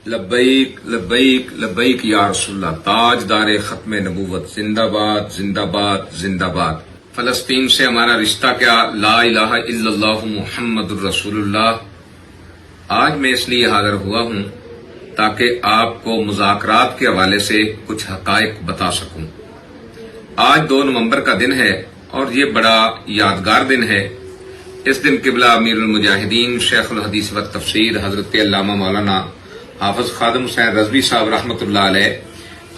لبیک لبیک لبیک یا رسول اللہ، تاجدار ختم نبوت، زندہ باد زندہ باد زندہ باد۔ فلسطین سے ہمارا رشتہ کیا، لا الہ الا اللہ محمد الرسول اللہ۔ آج میں اس لیے حاضر ہوا ہوں تاکہ آپ کو مذاکرات کے حوالے سے کچھ حقائق بتا سکوں۔ آج 2 نومبر کا دن ہے اور یہ بڑا یادگار دن ہے۔ اس دن قبلہ امیر المجاہدین شیخ الحدیث و تفسیر حضرت علامہ مولانا حافظ خادم حسین رضوی صاحب رحمۃ اللہ علیہ،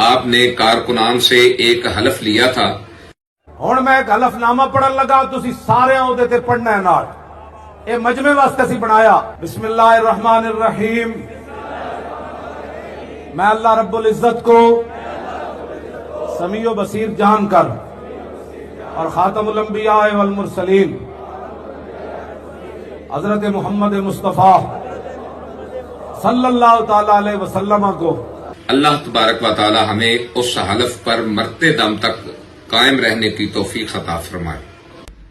آپ نے کارکنان سے ایک حلف لیا تھا۔ ہن میں ایک حلف نامہ پڑھن لگا، تسی سارے اودے تے پڑھنا ہے نال۔ اے مجمع واسطے سی بنایا۔ بسم اللہ الرحمن الرحیم۔ میں اللہ رب العزت کو سمیع و بصیر جان کر اور خاتم الانبیاء والمرسلین حضرت محمد مصطفیٰ صلی اللہ تعالی علیہ وسلم کو اللہ تبارک و تعالی ہمیں اس حلف پر مرتے دم تک قائم رہنے کی توفیق عطا فرمائے۔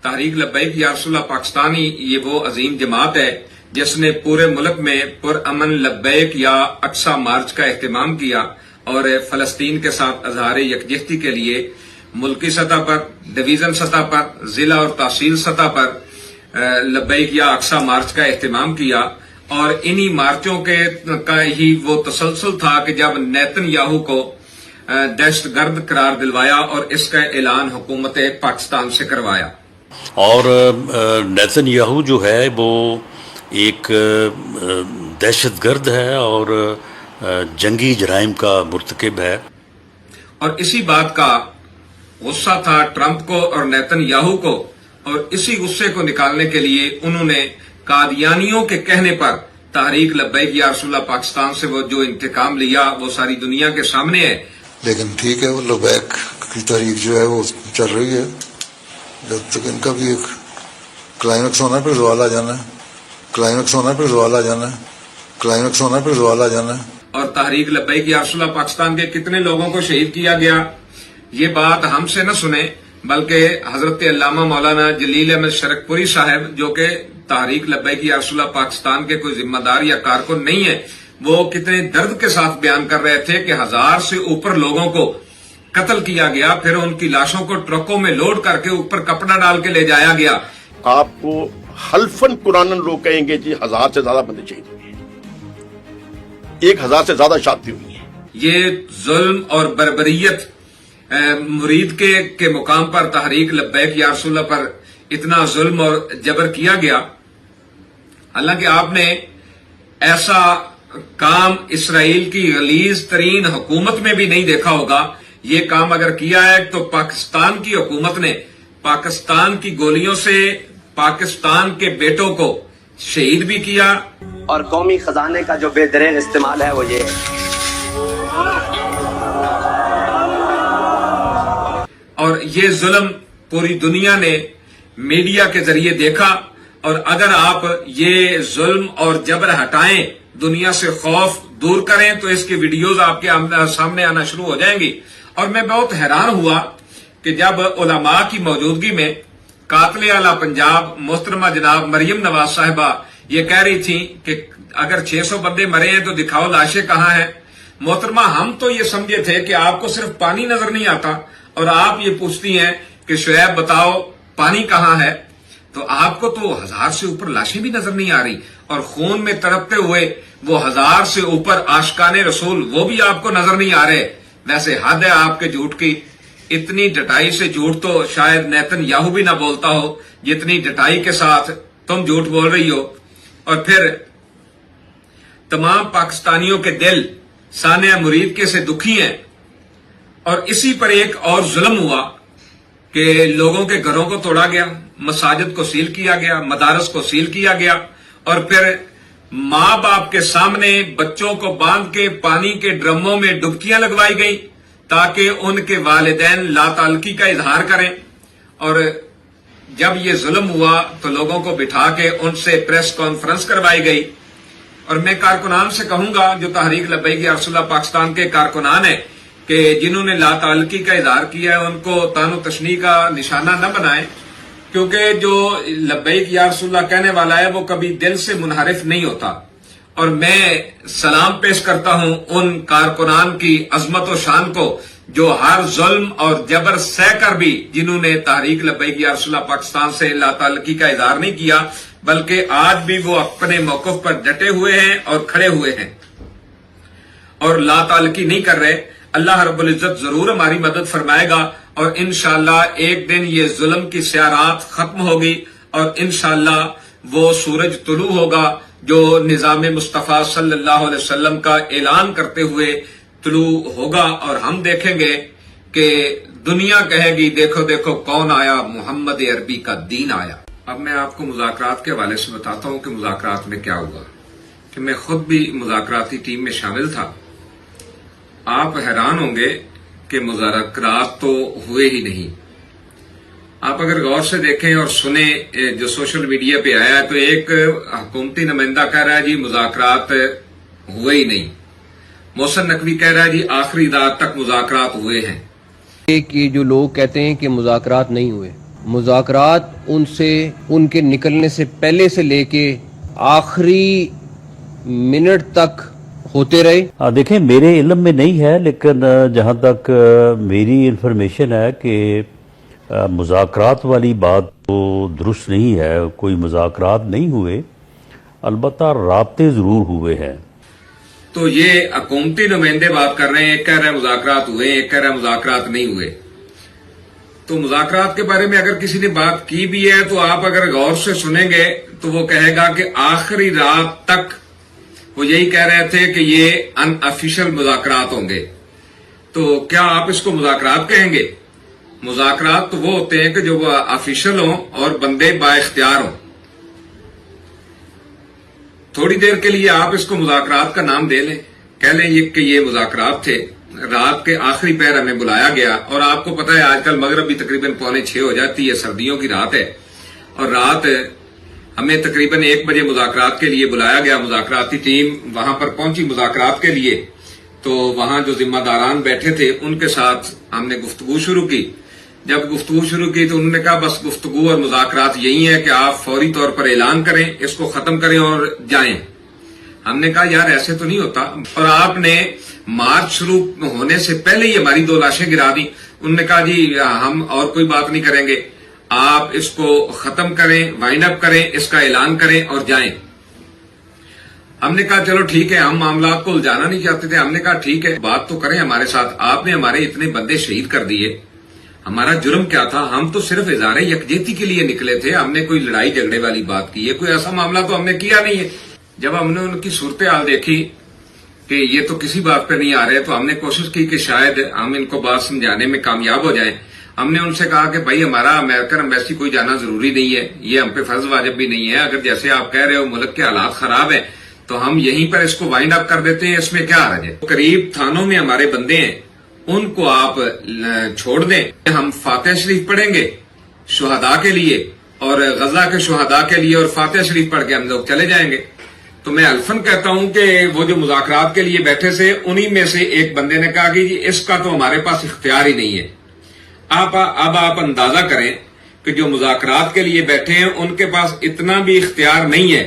تحریک لبیک یا رسول اللہ پاکستانی یہ وہ عظیم جماعت ہے جس نے پورے ملک میں پرامن لبیک یا اقصی مارچ کا اہتمام کیا اور فلسطین کے ساتھ اظہار یکجہتی کے لیے ملکی سطح پر، ڈویژن سطح پر، ضلع اور تحصیل سطح پر لبیک یا اقصی مارچ کا اہتمام کیا۔ اور انہی مارچوں کا ہی وہ تسلسل تھا کہ جب نیتن یاہو کو دہشت گرد قرار دلوایا اور اس کا اعلان حکومت پاکستان سے کروایا۔ اور نیتن یاہو جو ہے وہ ایک دہشت گرد ہے اور جنگی جرائم کا مرتکب ہے۔ اور اسی بات کا غصہ تھا ٹرمپ کو اور نیتن یاہو کو، اور اسی غصے کو نکالنے کے لیے انہوں نے قادیانیوں کے کہنے پر تحریک لبیک یا رسول اللہ پاکستان سے وہ جو انتقام لیا وہ ساری دنیا کے سامنے ہے۔ لیکن ٹھیک ہے، وہ لبیک کی تحریک جو ہے وہ چل رہی ہے جب تک ان کا بھی ایک کلائمیکس ہونا پھر زوال آ جانا ہے، کلائمیکس ہونا پھر زوال آ جانا ہے، کلائمیکس ہونا پھر زوال آ جانا ہے۔ اور تحریک لبیک یا رسول اللہ پاکستان کے کتنے لوگوں کو شہید کیا گیا، یہ بات ہم سے نہ سنیں بلکہ حضرت علامہ مولانا جلیل احمد شرک پوری صاحب، جو کہ تحریک لبیک یا رسول اللہ پاکستان کے کوئی ذمہ دار یا کارکن نہیں ہے، وہ کتنے درد کے ساتھ بیان کر رہے تھے کہ 1000 سے اوپر لوگوں کو قتل کیا گیا، پھر ان کی لاشوں کو ٹرکوں میں لوڈ کر کے اوپر کپڑا ڈال کے لے جایا گیا۔ آپ کو حلفن قرآن لوگ کہیں گے جی 1000 سے زیادہ بندے شہید ہوئے ہیں، 1000 سے زیادہ شادی ہوئی ہے۔ یہ ظلم اور بربریت مرید کے مقام پر تحریک لبیک یا رسول اللہ پر اتنا ظلم اور جبر کیا گیا، حالانکہ آپ نے ایسا کام اسرائیل کی غلیظ ترین حکومت میں بھی نہیں دیکھا ہوگا۔ یہ کام اگر کیا ہے تو پاکستان کی حکومت نے پاکستان کی گولیوں سے پاکستان کے بیٹوں کو شہید بھی کیا۔ اور قومی خزانے کا جو بے دریغ استعمال ہے وہ یہ ہے۔ اور یہ ظلم پوری دنیا نے میڈیا کے ذریعے دیکھا، اور اگر آپ یہ ظلم اور جبر ہٹائیں، دنیا سے خوف دور کریں، تو اس کی ویڈیوز آپ کے سامنے آنا شروع ہو جائیں گی۔ اور میں بہت حیران ہوا کہ جب علماء کی موجودگی میں قاتل اعلی پنجاب محترمہ جناب مریم نواز صاحبہ یہ کہہ رہی تھیں کہ اگر 600 بندے مرے ہیں تو دکھاؤ لاشیں کہاں ہیں۔ محترمہ، ہم تو یہ سمجھے تھے کہ آپ کو صرف پانی نظر نہیں آتا اور آپ یہ پوچھتی ہیں کہ شعیب بتاؤ پانی کہاں ہے، تو آپ کو تو 1000 سے اوپر لاشیں بھی نظر نہیں آ رہی، اور خون میں تڑپتے ہوئے وہ 1000 سے اوپر عاشقان رسول وہ بھی آپ کو نظر نہیں آ رہے۔ ویسے حد ہے آپ کے جھوٹ کی، اتنی ڈٹائی سے جھوٹ تو شاید نیتن یاہو بھی نہ بولتا ہو جتنی ڈٹائی کے ساتھ تم جھوٹ بول رہی ہو۔ اور پھر تمام پاکستانیوں کے دل سانحہ مرید کے سے دکھی ہیں۔ اور اسی پر ایک اور ظلم ہوا کہ لوگوں کے گھروں کو توڑا گیا، مساجد کو سیل کیا گیا، مدارس کو سیل کیا گیا، اور پھر ماں باپ کے سامنے بچوں کو باندھ کے پانی کے ڈرموں میں ڈبکیاں لگوائی گئی تاکہ ان کے والدین لا تعلقی کا اظہار کریں۔ اور جب یہ ظلم ہوا تو لوگوں کو بٹھا کے ان سے پریس کانفرنس کروائی گئی۔ اور میں کارکنان سے کہوں گا جو تحریک لبیک یا رسول اللہ پاکستان کے کارکنان ہیں کہ جنہوں نے لا تعلقی کا اظہار کیا ہے ان کو تان و تشنیع کا نشانہ نہ بنائیں، کیونکہ جو لبیک یا رسول اللہ کہنے والا ہے وہ کبھی دل سے منحرف نہیں ہوتا، اور میں سلام پیش کرتا ہوں ان کارکنان کی عظمت و شان کو جو ہر ظلم اور جبر سہ کر بھی جنہوں نے تحریک لبیک یا رسول اللہ پاکستان سے لا تعلقی کا اظہار نہیں کیا، بلکہ آج بھی وہ اپنے موقف پر ڈٹے ہوئے ہیں اور کھڑے ہوئے ہیں اور لا تعلقی نہیں کر رہے۔ اللہ رب العزت ضرور ہماری مدد فرمائے گا اور انشاءاللہ ایک دن یہ ظلم کی سیارات ختم ہوگی اور انشاءاللہ وہ سورج طلوع ہوگا جو نظام مصطفیٰ صلی اللہ علیہ وسلم کا اعلان کرتے ہوئے طلوع ہوگا، اور ہم دیکھیں گے کہ دنیا کہے گی دیکھو دیکھو کون آیا، محمد عربی کا دین آیا۔ اب میں آپ کو مذاکرات کے حوالے سے بتاتا ہوں کہ مذاکرات میں کیا ہوا، کہ میں خود بھی مذاکراتی ٹیم میں شامل تھا۔ آپ حیران ہوں گے کہ مذاکرات تو ہوئے ہی نہیں۔ آپ اگر غور سے دیکھیں اور سنیں جو سوشل میڈیا پہ آیا تو ایک حکومتی نمائندہ کہہ رہا ہے جی مذاکرات ہوئے ہی نہیں، محسن نقوی کہہ رہا ہے جی آخری رات تک مذاکرات ہوئے ہیں۔ کہ جو لوگ کہتے ہیں کہ مذاکرات نہیں ہوئے، مذاکرات ان کے نکلنے سے پہلے سے لے کے آخری منٹ تک ہوتے رہے۔ دیکھیں میرے علم میں نہیں ہے، لیکن جہاں تک میری انفارمیشن ہے کہ مذاکرات والی بات تو درست نہیں ہے، کوئی مذاکرات نہیں ہوئے، البتہ رابطے ضرور ہوئے ہیں۔ تو یہ حکومتی نمائندے بات کر رہے ہیں، ایک کہہ رہے ہیں مذاکرات ہوئے، ایک کہہ رہا ہے مذاکرات نہیں ہوئے۔ تو مذاکرات کے بارے میں اگر کسی نے بات کی بھی ہے تو آپ اگر غور سے سنیں گے تو وہ کہے گا کہ آخری رات تک وہ یہی کہہ رہے تھے کہ یہ ان آفیشل مذاکرات ہوں گے۔ تو کیا آپ اس کو مذاکرات کہیں گے؟ مذاکرات تو وہ ہوتے ہیں کہ جو وہ آفیشل ہوں اور بندے با اختیار ہوں۔ تھوڑی دیر کے لیے آپ اس کو مذاکرات کا نام دے لیں، کہہ لیں کہ یہ مذاکرات تھے، رات کے آخری پہر ہمیں بلایا گیا، اور آپ کو پتہ ہے آج کل مغرب بھی تقریباً 5:45 ہو جاتی ہے، سردیوں کی رات ہے، اور رات ہمیں تقریباً 1 بجے مذاکرات کے لیے بلایا گیا۔ مذاکراتی ٹیم وہاں پر پہنچی مذاکرات کے لیے، تو وہاں جو ذمہ داران بیٹھے تھے ان کے ساتھ ہم نے گفتگو شروع کی۔ جب گفتگو شروع کی تو انہوں نے کہا بس گفتگو اور مذاکرات یہی ہے کہ آپ فوری طور پر اعلان کریں، اس کو ختم کریں اور جائیں۔ ہم نے کہا یار ایسے تو نہیں ہوتا، اور آپ نے مارچ شروع ہونے سے پہلے ہی ہماری 2 لاشیں گرا دی۔ انہوں نے کہا جی ہم اور کوئی بات نہیں کریں گے، آپ اس کو ختم کریں، وائنڈ اپ کریں، اس کا اعلان کریں اور جائیں۔ ہم نے کہا چلو ٹھیک ہے، ہم معاملات کو الجھانا نہیں چاہتے تھے۔ ہم نے کہا ٹھیک ہے بات تو کریں ہمارے ساتھ، آپ نے ہمارے اتنے بندے شہید کر دیے، ہمارا جرم کیا تھا؟ ہم تو صرف اظہار یکجہتی کے لیے نکلے تھے، ہم نے کوئی لڑائی جھگڑے والی بات کی ہے، کوئی ایسا معاملہ تو ہم نے کیا نہیں ہے۔ جب ہم نے ان کی صورتحال دیکھی کہ یہ تو کسی بات پہ نہیں آ رہے تو ہم نے کوشش کی کہ شاید ہم ان کو بات سمجھانے میں کامیاب ہو جائیں۔ ہم نے ان سے کہا کہ بھائی ہمارا امریکن ایمبیسی کوئی جانا ضروری نہیں ہے، یہ ہم پہ فرض واجب بھی نہیں ہے، اگر جیسے آپ کہہ رہے ہو ملک کے حالات خراب ہیں تو ہم یہیں پر اس کو وائنڈ اپ کر دیتے ہیں، اس میں کیا حرج ہے؟ قریب تھانوں میں ہمارے بندے ہیں، ان کو آپ چھوڑ دیں، ہم فاتحہ شریف پڑھیں گے شہداء کے لیے اور غزہ کے شہداء کے لیے، اور فاتحہ شریف پڑھ کے ہم لوگ چلے جائیں گے۔ تو میں الفن کہتا ہوں کہ وہ جو مذاکرات کے لیے بیٹھے تھے انہی میں سے ایک بندے نے کہا کہ جی اس کا تو ہمارے پاس اختیار ہی نہیں ہے۔ اب آپ اندازہ کریں کہ جو مذاکرات کے لیے بیٹھے ہیں ان کے پاس اتنا بھی اختیار نہیں ہے،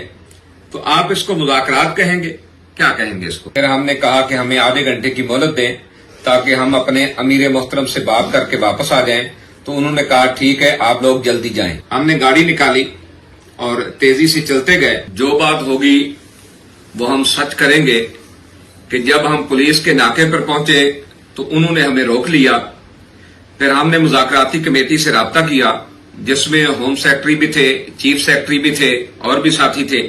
تو آپ اس کو مذاکرات کہیں گے؟ کیا کہیں گے اس کو؟ پھر ہم نے کہا کہ ہمیں آدھے گھنٹے کی مہلت دیں تاکہ ہم اپنے امیر محترم سے بات کر کے واپس آ جائیں۔ تو انہوں نے کہا ٹھیک ہے آپ لوگ جلدی جائیں۔ ہم نے گاڑی نکالی اور تیزی سے چلتے گئے۔ جو بات ہوگی وہ ہم سچ کریں گے کہ جب ہم پولیس کے ناکے پر پہنچے تو انہوں نے ہمیں روک لیا۔ پھر ہم نے مذاکراتی کمیٹی سے رابطہ کیا جس میں ہوم سیکرٹری بھی تھے، چیف سیکرٹری بھی تھے اور بھی ساتھی تھے۔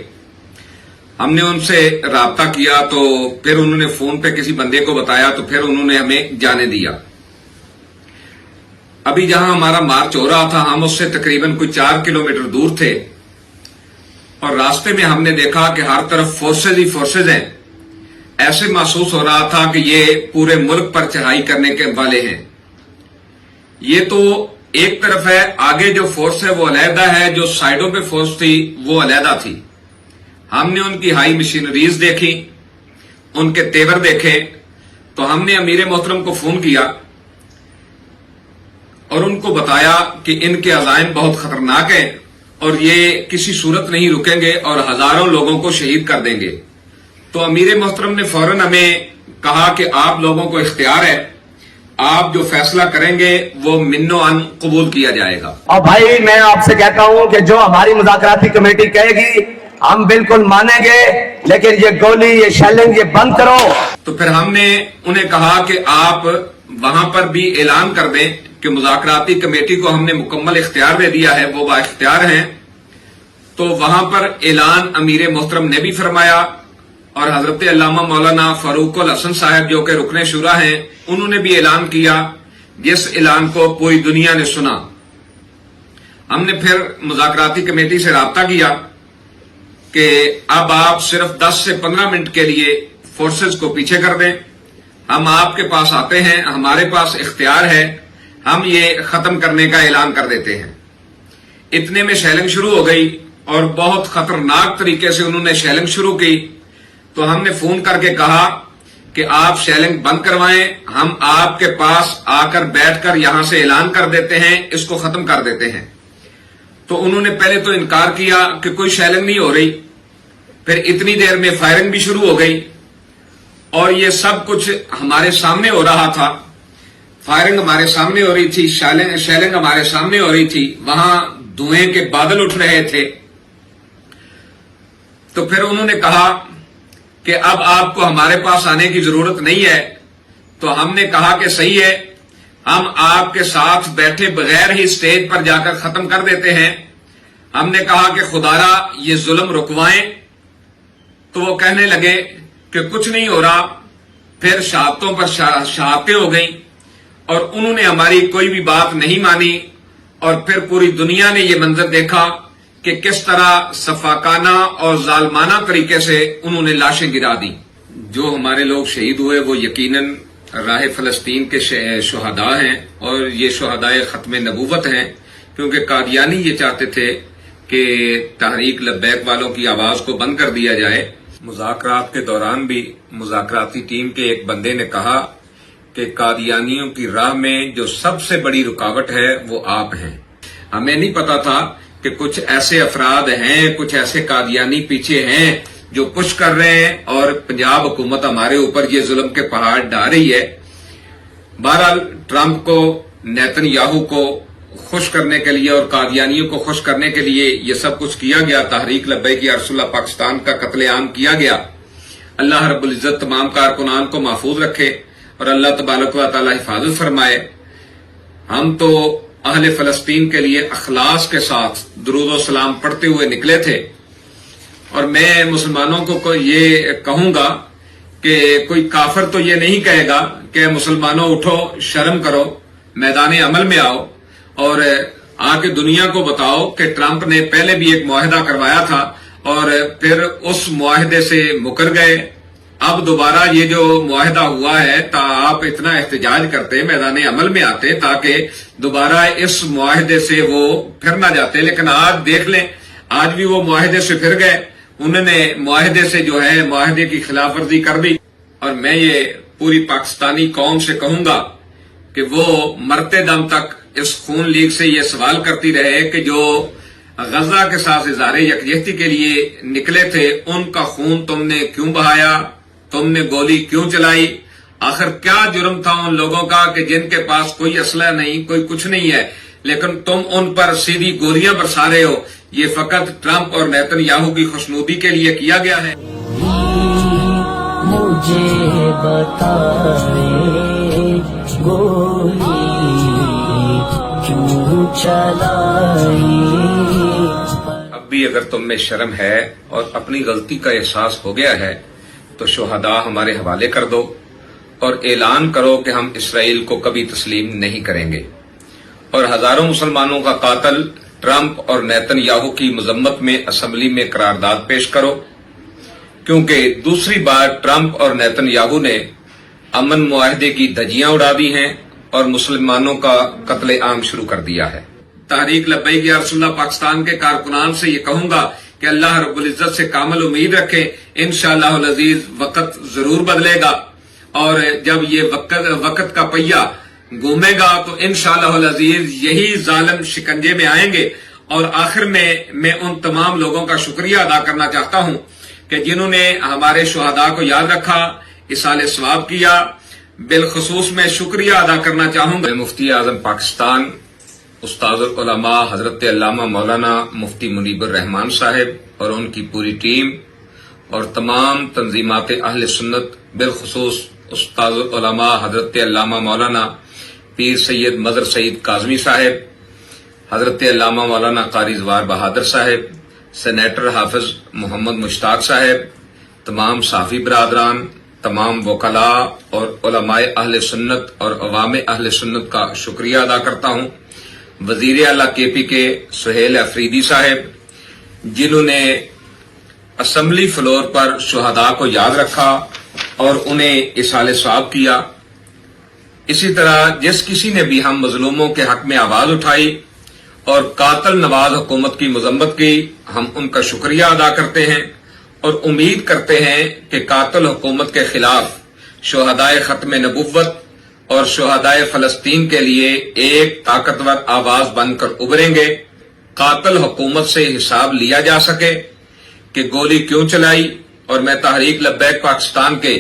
ہم نے ان سے رابطہ کیا تو پھر انہوں نے فون پہ کسی بندے کو بتایا تو پھر انہوں نے ہمیں جانے دیا۔ ابھی جہاں ہمارا مارچ ہو رہا تھا ہم اس سے تقریباً کوئی 4 کلومیٹر دور تھے، اور راستے میں ہم نے دیکھا کہ ہر طرف فورسز ہی فورسز ہیں۔ ایسے محسوس ہو رہا تھا کہ یہ پورے ملک پر چڑھائی کرنے کے والے ہیں۔ یہ تو ایک طرف ہے، آگے جو فورس ہے وہ علیحدہ ہے، جو سائڈوں پہ فورس تھی وہ علیحدہ تھی۔ ہم نے ان کی ہائی مشینریز دیکھی، ان کے تیور دیکھے، تو ہم نے امیر محترم کو فون کیا اور ان کو بتایا کہ ان کے عزائم بہت خطرناک ہیں اور یہ کسی صورت نہیں رکیں گے اور ہزاروں لوگوں کو شہید کر دیں گے۔ تو امیر محترم نے فوراً ہمیں کہا کہ آپ لوگوں کو اختیار ہے, آپ جو فیصلہ کریں گے وہ من و عن قبول کیا جائے گا. اور بھائی میں آپ سے کہتا ہوں کہ جو ہماری مذاکراتی کمیٹی کہے گی ہم بالکل مانیں گے, لیکن یہ گولی, یہ شیلنگ, یہ بند کرو. تو پھر ہم نے انہیں کہا کہ آپ وہاں پر بھی اعلان کر دیں کہ مذاکراتی کمیٹی کو ہم نے مکمل اختیار دے دیا ہے, وہ با اختیار ہیں. تو وہاں پر اعلان امیر محترم نے بھی فرمایا اور حضرت علامہ مولانا فاروق الحسن صاحب جو کہ رکن شورا ہیں انہوں نے بھی اعلان کیا, جس اعلان کو پوری دنیا نے سنا. ہم نے پھر مذاکراتی کمیٹی سے رابطہ کیا کہ اب آپ صرف 10 سے 15 منٹ کے لیے فورسز کو پیچھے کر دیں, ہم آپ کے پاس آتے ہیں, ہمارے پاس اختیار ہے, ہم یہ ختم کرنے کا اعلان کر دیتے ہیں. اتنے میں شیلنگ شروع ہو گئی اور بہت خطرناک طریقے سے انہوں نے شیلنگ شروع کی. تو ہم نے فون کر کے کہا کہ آپ شیلنگ بند کروائیں, ہم آپ کے پاس آ کر بیٹھ کر یہاں سے اعلان کر دیتے ہیں, اس کو ختم کر دیتے ہیں. تو انہوں نے پہلے تو انکار کیا کہ کوئی شیلنگ نہیں ہو رہی, پھر اتنی دیر میں فائرنگ بھی شروع ہو گئی اور یہ سب کچھ ہمارے سامنے ہو رہا تھا. فائرنگ ہمارے سامنے ہو رہی تھی, شیلنگ ہمارے سامنے ہو رہی تھی, وہاں دھوئیں کے بادل اٹھ رہے تھے. تو پھر انہوں نے کہا کہ اب آپ کو ہمارے پاس آنے کی ضرورت نہیں ہے. تو ہم نے کہا کہ صحیح ہے, ہم آپ کے ساتھ بیٹھے بغیر ہی سٹیج پر جا کر ختم کر دیتے ہیں. ہم نے کہا کہ خدارا یہ ظلم رکوائیں. تو وہ کہنے لگے کہ کچھ نہیں ہو رہا. پھر شہادتوں پر شہادتیں ہو گئیں اور انہوں نے ہماری کوئی بھی بات نہیں مانی. اور پھر پوری دنیا نے یہ منظر دیکھا کہ کس طرح سفاکانہ اور ظالمانہ طریقے سے انہوں نے لاشیں گرا دی. جو ہمارے لوگ شہید ہوئے وہ یقیناً راہ فلسطین کے شہداء ہیں اور یہ شہدائے ختم نبوت ہیں, کیونکہ قادیانی یہ چاہتے تھے کہ تحریک لبیک والوں کی آواز کو بند کر دیا جائے. مذاکرات کے دوران بھی مذاکراتی ٹیم کے ایک بندے نے کہا کہ قادیانیوں کی راہ میں جو سب سے بڑی رکاوٹ ہے وہ آپ ہیں. ہمیں نہیں پتا تھا کہ کچھ ایسے افراد ہیں, کچھ ایسے قادیانی پیچھے ہیں جو پش کر رہے ہیں اور پنجاب حکومت ہمارے اوپر یہ ظلم کے پہاڑ ڈال رہی ہے. بہرحال ٹرمپ کو, نیتن یاہو کو خوش کرنے کے لیے اور قادیانیوں کو خوش کرنے کے لیے یہ سب کچھ کیا گیا. تحریک لبیک یا رسول اللہ پاکستان کا قتل عام کیا گیا. اللہ رب العزت تمام کارکنان کو محفوظ رکھے اور اللہ تبارک و تعالی حفاظت فرمائے. ہم تو اہل فلسطین کے لیے اخلاص کے ساتھ درود و سلام پڑھتے ہوئے نکلے تھے, اور میں مسلمانوں کو یہ کہوں گا کہ کوئی کافر تو یہ نہیں کہے گا کہ مسلمانوں اٹھو, شرم کرو, میدان عمل میں آؤ اور آ کے دنیا کو بتاؤ کہ ٹرمپ نے پہلے بھی ایک معاہدہ کروایا تھا اور پھر اس معاہدے سے مکر گئے. اب دوبارہ یہ جو معاہدہ ہوا ہے آپ اتنا احتجاج کرتے, میدان عمل میں آتے تاکہ دوبارہ اس معاہدے سے وہ پھر نہ جاتے. لیکن آج دیکھ لیں, آج بھی وہ معاہدے سے پھر گئے, انہوں نے معاہدے سے جو ہے معاہدے کی خلاف ورزی کر دی. اور میں یہ پوری پاکستانی قوم سے کہوں گا کہ وہ مرتے دم تک اس خون لیگ سے یہ سوال کرتی رہے کہ جو غزہ کے ساتھ اظہار یکجہتی کے لیے نکلے تھے ان کا خون تم نے کیوں بہایا, تم نے گولی کیوں چلائی, آخر کیا جرم تھا ان لوگوں کا کہ جن کے پاس کوئی اسلحہ نہیں, کوئی کچھ نہیں ہے, لیکن تم ان پر سیدھی گولیاں برسا رہے ہو. یہ فقط ٹرمپ اور نیتن یاہو کی خوشنودی کے لیے کیا گیا ہے. مجھے بتائے گولی کیوں چلائی. اب بھی اگر تم میں شرم ہے اور اپنی غلطی کا احساس ہو گیا ہے تو شہداء ہمارے حوالے کر دو اور اعلان کرو کہ ہم اسرائیل کو کبھی تسلیم نہیں کریں گے. اور ہزاروں مسلمانوں کا قاتل ٹرمپ اور نیتن یاہو کی مذمت میں اسمبلی میں قرارداد پیش کرو, کیونکہ دوسری بار ٹرمپ اور نیتن یاہو نے امن معاہدے کی دھجیاں اڑا دی ہیں اور مسلمانوں کا قتل عام شروع کر دیا ہے. تحریک لبیک یا رسول اللہ پاکستان کے کارکنان سے یہ کہوں گا کہ اللہ رب العزت سے کامل امید رکھیں, انشاءاللہ العزیز وقت ضرور بدلے گا اور جب یہ وقت کا پہیہ گھومے گا تو انشاءاللہ العزیز یہی ظالم شکنجے میں آئیں گے. اور آخر میں ان تمام لوگوں کا شکریہ ادا کرنا چاہتا ہوں کہ جنہوں نے ہمارے شہداء کو یاد رکھا، اصال ثواب کیا. بالخصوص میں شکریہ ادا کرنا چاہوں گا مفتی اعظم پاکستان استاد العلماء حضرت علامہ مولانا مفتی منیب الرحمان صاحب اور ان کی پوری ٹیم اور تمام تنظیمات اہل سنت، بالخصوص استاد العلماء حضرت علامہ مولانا پیر سید مظہر سعید کاظمی صاحب، حضرت علامہ مولانا قاری زوار بہادر صاحب، سینیٹر حافظ محمد مشتاق صاحب، تمام صحافی برادران، تمام وکلاء اور علماء اہل سنت اور عوام اہل سنت کا شکریہ ادا کرتا ہوں. وزیر اعلیٰ کے پی کے سہیل افریدی صاحب جنہوں نے اسمبلی فلور پر شہداء کو یاد رکھا اور انہیں اصال ثواب کیا. اسی طرح جس کسی نے بھی ہم مظلوموں کے حق میں آواز اٹھائی اور قاتل نواز حکومت کی مذمت کی، ہم ان کا شکریہ ادا کرتے ہیں اور امید کرتے ہیں کہ قاتل حکومت کے خلاف شہدائے ختم نبوت اور شہدائے فلسطین کے لیے ایک طاقتور آواز بن کر ابھریں گے. قاتل حکومت سے حساب لیا جا سکے کہ گولی کیوں چلائی، اور میں تحریک لبیک پاکستان کے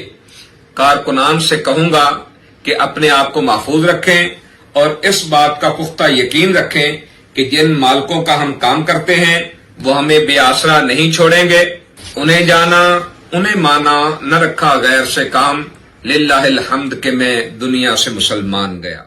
کارکنان سے کہوں گا کہ اپنے آپ کو محفوظ رکھیں اور اس بات کا پختہ یقین رکھیں کہ جن مالکوں کا ہم کام کرتے ہیں وہ ہمیں بے آسرا نہیں چھوڑیں گے. انہیں جانا انہیں مانا، نہ رکھا غیر سے کام، للہ الحمد کہ میں دنیا سے مسلمان گیا.